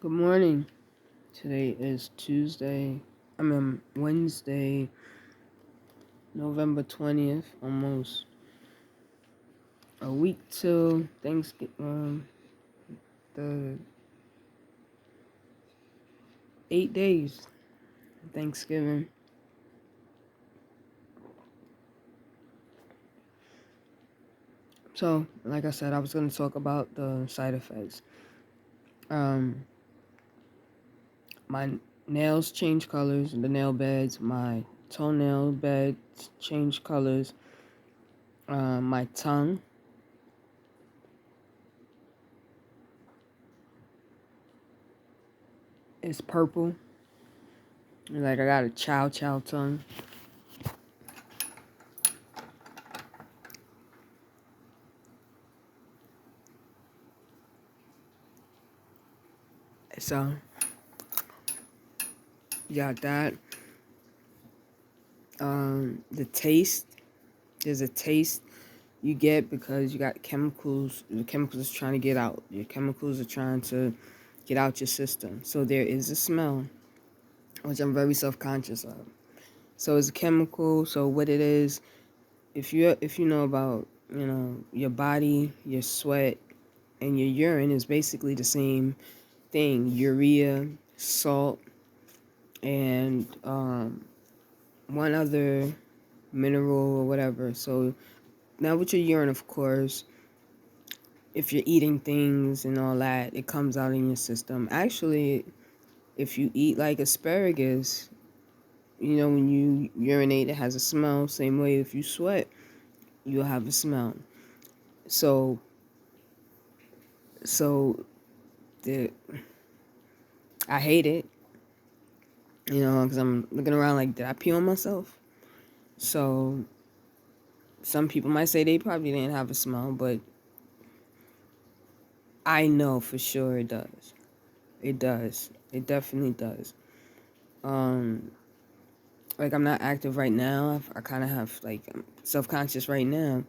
Good morning. Today is Wednesday, November 20th, almost a week till Thanksgiving, the 8 days of Thanksgiving. So, like I said, I was going to talk about the side effects. Um, my nails change colors, the nail beds, my toenail beds change colors, my tongue is purple. Like I got a chow tongue. So, you got that. The taste, there's a taste you get because you got chemicals. The chemicals are trying to get out. Your chemicals are trying to get out your system. So there is a smell, which I'm very self-conscious of. So it's a chemical. So what it is, if you know about your body, your sweat, and your urine is basically the same thing. Urea, salt, and one other mineral or whatever. So now with your urine, of course, if you're eating things and all that, it comes out in your system. Actually, if you eat like asparagus, when you urinate, it has a smell. Same way if you sweat, you'll have a smell. So, so the I hate it, because I'm looking around like, did I pee on myself? So, some people might say they probably didn't have a smell, but I know for sure it does. It does. It definitely does. Like I'm not active right now. I kind of have like I'm self-conscious right now.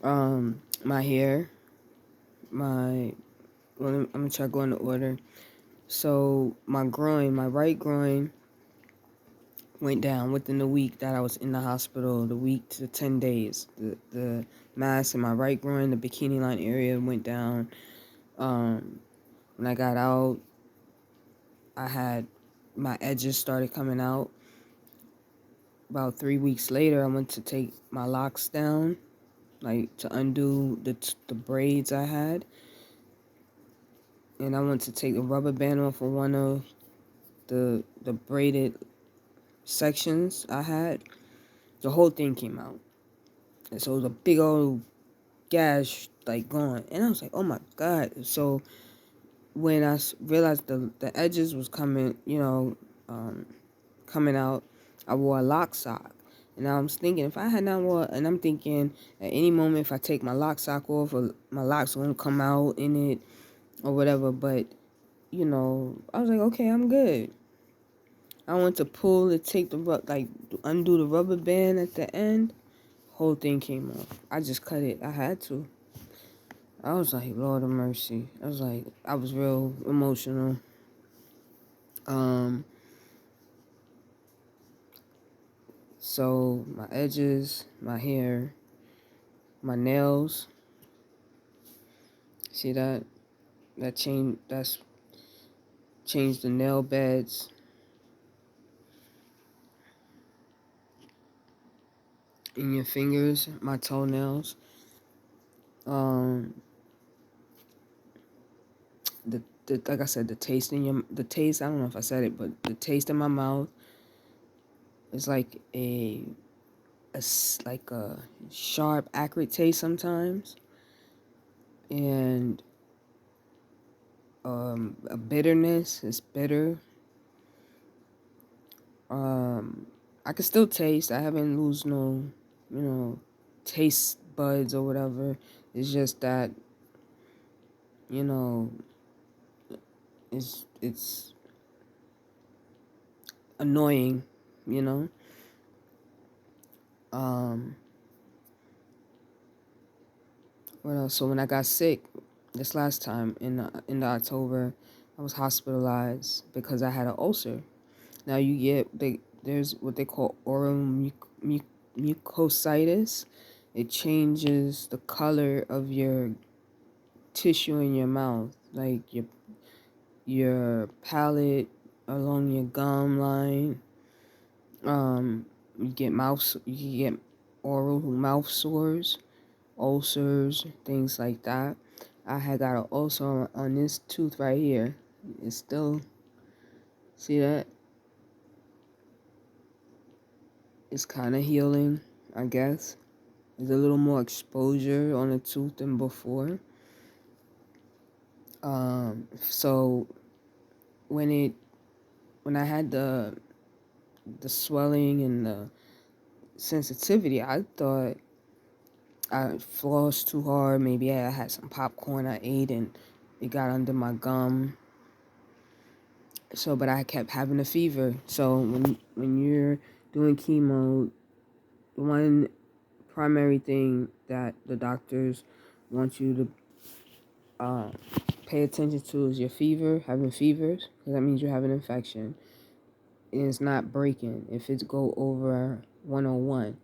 My hair, I'm gonna try going to order. So my right groin went down within the week that I was in the hospital. The week to 10 days, the mass in my right groin, the bikini line area went down. When I got out, I had my edges started coming out. About 3 weeks later, I went to take my locks down, like to undo the braids I had, and I went to take the rubber band off of one of the braided sections I had. The whole thing came out, and so it was a big old gash like gone, and I was like, oh my god. So when I realized the edges was coming out, I wore a lock sock. And I was thinking, if I had not wore, and I'm thinking at any moment if I take my lock sock off, or my locks won't come out in it or whatever. But I was like, okay, I'm good. I went to pull to take undo the rubber band at the end. Whole thing came off. I just cut it. I had to. I was like, Lord of mercy. I was real emotional. So my edges, my hair, my nails. See that? That's changed the nail beds in your fingers, my toenails. Um, the like I said, the taste. I don't know if I said it, but the taste in my mouth is like like a sharp, acrid taste sometimes, and a bitterness. It's bitter. I can still taste. I haven't lose no, taste buds or whatever. It's just that, you know, it's annoying, you know. Um, what else? So when I got sick this last time in the October, I was hospitalized because I had an ulcer. Now there's what they call oral mucositis. It changes the color of your tissue in your mouth, like your palate, along your gum line. You can get oral mouth sores, ulcers, things like that. I had got an ulcer on this tooth right here. It's still, see that? It's kind of healing, I guess. There's a little more exposure on the tooth than before. So when it when I had the swelling and the sensitivity, I thought I flossed too hard. Maybe I had some popcorn I ate and it got under my gum. So, but I kept having a fever. So when you're doing chemo, the one primary thing that the doctors want you to pay attention to is your fever, having fevers, because that means you have an infection. And it's not breaking. If it's go over 101,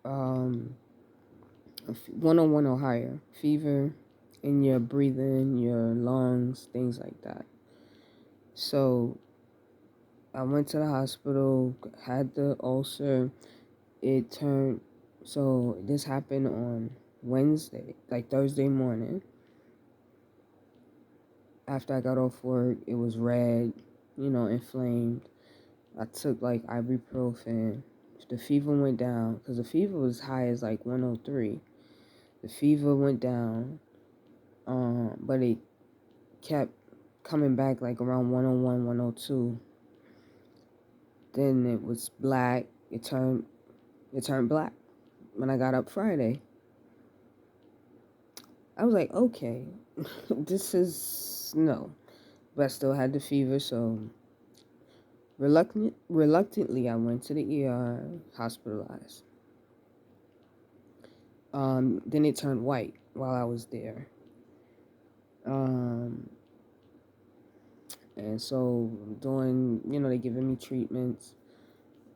101 or higher, fever in your breathing, your lungs, things like that. So I went to the hospital, had the ulcer. So this happened on Wednesday, like Thursday morning. After I got off work, it was red, inflamed. I took like ibuprofen. The fever went down because the fever was high as like 103. The fever went down, but it kept coming back like around 101, 102. Then it was black. It turned black when I got up Friday. I was like, okay, this is no. But I still had the fever, so reluctantly I went to the ER, hospitalized. Then it turned white while I was there. And so doing, they giving me treatments,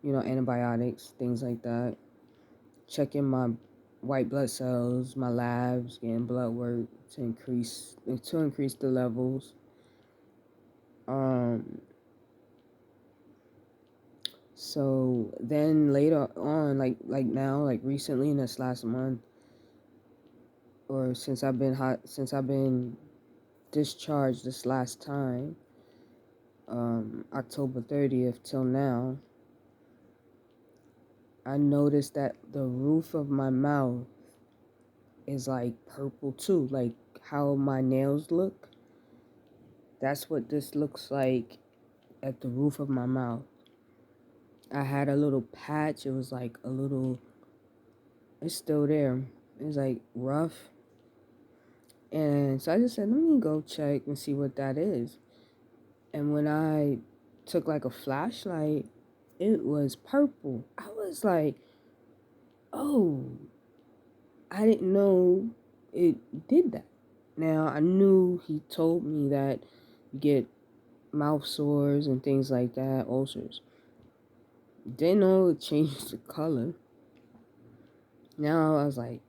antibiotics, things like that. Checking my white blood cells, my labs, getting blood work to increase the levels. So then later on, like now, like recently in this last month, or since I've been discharged this last time, October 30th till now, I noticed that the roof of my mouth is like purple too, like how my nails look. That's what this looks like at the roof of my mouth. I had a little patch. It was like it's still there. It's like rough. And so I just said, let me go check and see what that is. And when I took like a flashlight, it was purple. I was like, oh, I didn't know it did that. Now, I knew he told me that you get mouth sores and things like that, ulcers. Didn't know it changed the color. Now I was like,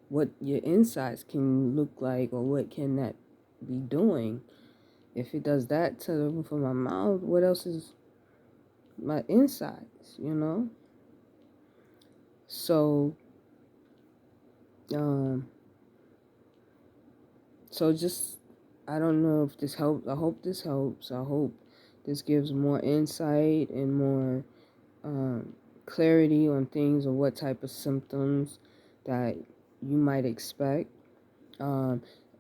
what your insides can look like, or what can that be doing. If it does that to the roof of my mouth, what else is my insides, So, um, so just, I don't know if this helps. I hope this helps. I hope this gives more insight and more clarity on things, or what type of symptoms that you might expect.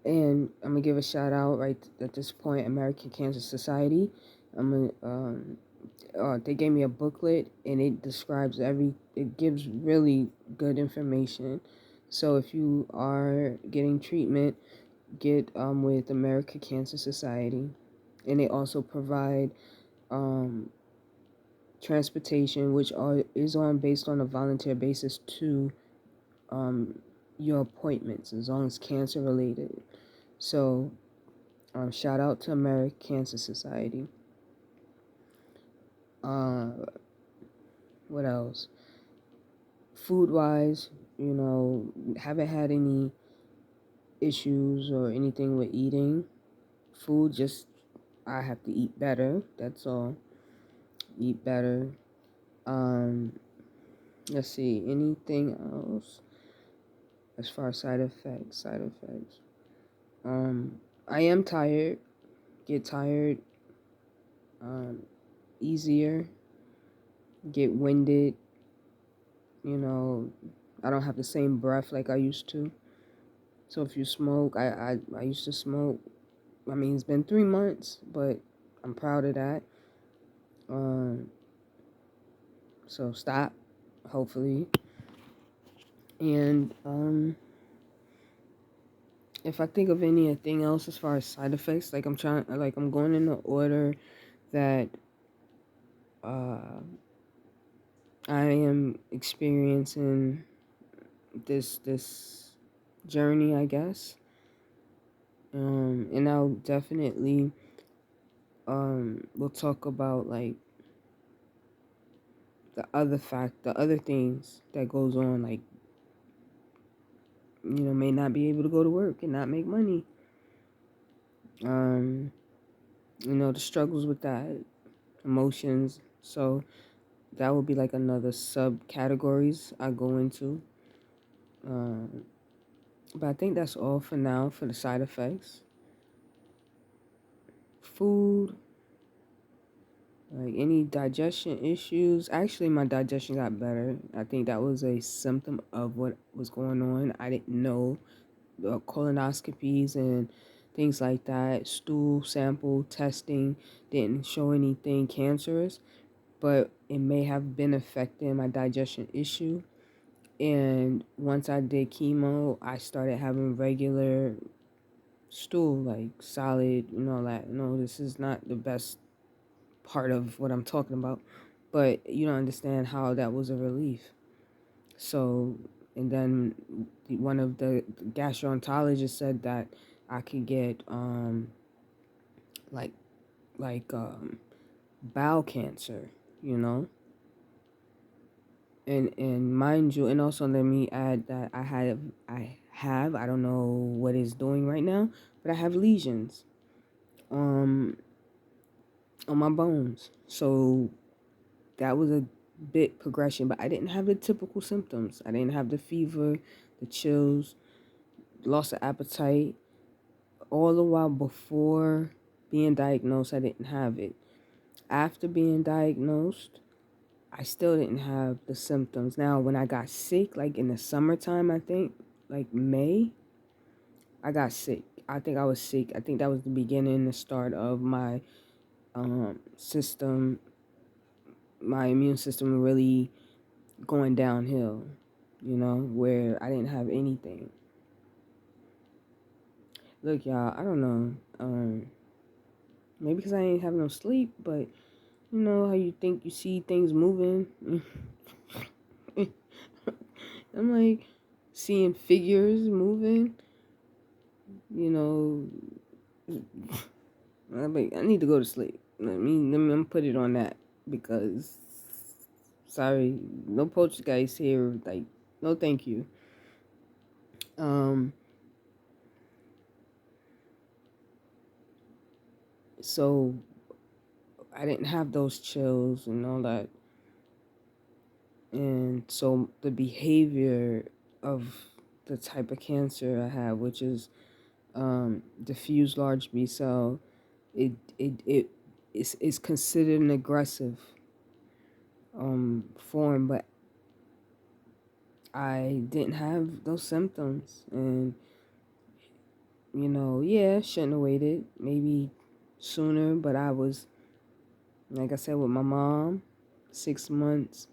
And I'm gonna give a shout out right at this point, American Cancer Society. They gave me a booklet and it describes it gives really good information. So if you are getting treatment, get with American Cancer Society, and they also provide transportation, which is based on a volunteer basis to your appointments, as long as cancer related. So, shout out to American Cancer Society. Uh, what else? Food wise, haven't had any issues or anything with eating. Food, just I have to eat better. That's all. Eat better. Um, let's see. Anything else as far as side effects? Side effects. I am tired. Get tired. Um, easier. Get winded. You know, I don't have the same breath like I used to. So if you smoke, I used to smoke. I mean, it's been 3 months, but I'm proud of that. Um, so stop, hopefully. And if I think of anything else as far as side effects, I'm going in the order that uh, I am experiencing this journey, I guess. And I'll definitely we'll talk about like the other things that goes on, like may not be able to go to work and not make money. Um, the struggles with that, emotions. So that would be like another subcategories I go into. Um, but I think that's all for now for the side effects. Food, like any digestion issues. Actually, my digestion got better. I think that was a symptom of what was going on. I didn't know the colonoscopies and things like that. Stool sample testing didn't show anything cancerous, but it may have been affecting my digestion issue. And once I did chemo, I started having regular stool, like solid, that. No, this is not the best part of what I'm talking about, but you don't understand how that was a relief. So, and then one of the gastroenterologists said that I could get like bowel cancer, you know. And mind you, and also let me add that I don't know what it's doing right now, but I have lesions um on my bones. So that was a bit progression, but I didn't have the typical symptoms. I didn't have the fever, the chills, loss of appetite. All the while before being diagnosed, I didn't have it. After being diagnosed, I still didn't have the symptoms. Now, when I got sick, like in the summertime, I think, like May, I got sick. I think I was sick. I think that was the beginning, the start of my system, my immune system really going downhill, where I didn't have anything. Look, y'all, I don't know. Maybe because I ain't have no sleep, but you know how you think you see things moving? I'm like seeing figures moving, you know. I'm like, I need to go to sleep. Let me put it on that because, sorry, no poltergeist here. Like, no, thank you. Um, so I didn't have those chills and all that. And so the behavior of the type of cancer I have, which is diffuse large B cell, it it it is considered an aggressive form, but I didn't have those symptoms, and yeah, shouldn't have waited maybe sooner, but I was, like I said, with my mom, 6 months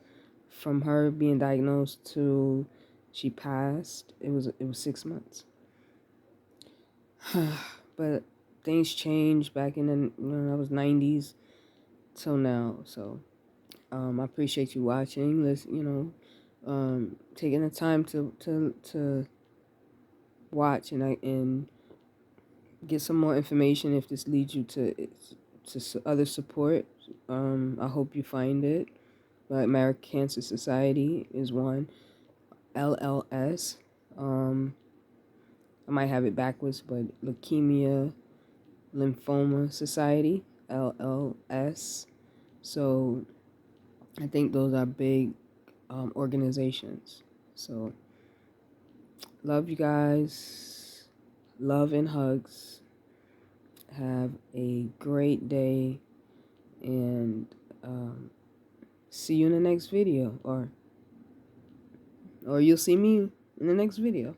from her being diagnosed to she passed. It was 6 months. But things changed back in the when I was 90s till now. So I appreciate you watching. Let's taking the time to watch and get some more information if this leads you to other support. I hope you find it. But American Cancer Society is one. LLS. I might have it backwards, but Leukemia Lymphoma Society, LLS. So I think those are big organizations. So love you guys. Love and hugs. Have a great day, and see you in the next video, or you'll see me in the next video.